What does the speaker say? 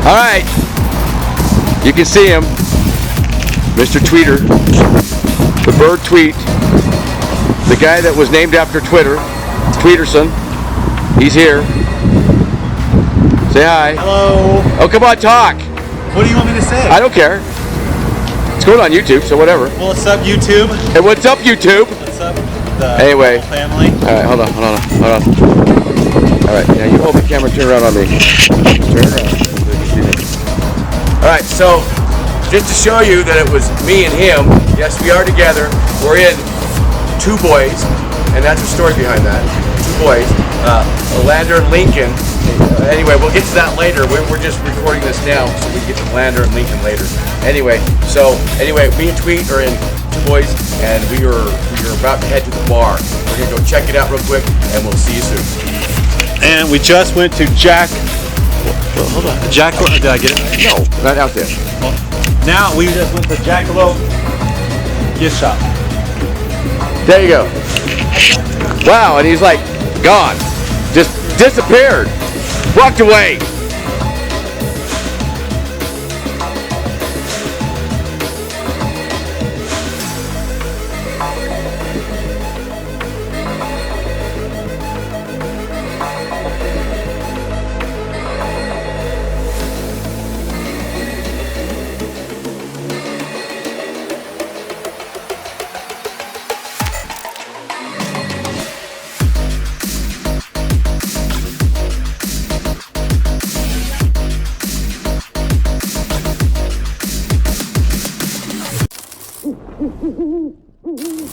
All right, you can see him, Mr. Tweeter, the bird tweet, the guy that was named after Twitter, Tweeterson. He's here. Say hi. Hello. Oh, come on, talk. What do you want me to say? I don't care. It's going on YouTube, so whatever. Well, what's up, YouTube? Hey, what's up, YouTube? What's up, the anyway, whole family? All right, hold on. All right, now you hold the camera, turn around on me. Turn around. All right, so just to show you that it was me and him, yes, we are together. We're in Two Boys, and that's the story behind that. Two Boys, Lander and Lincoln. Anyway, we'll get to that later. We're just recording this now, so we can get to Lander and Lincoln later. Anyway, me and Tweet are in Two Boys, and we are about to head to the bar. We're gonna go check it out real quick, and we'll see you soon. And we just went to Jack. Well, hold on. Did I get it? No, not out there. Well, now we just went to Jackalope gift shop. There you go. Wow, and he's like gone. Just disappeared. Walked away.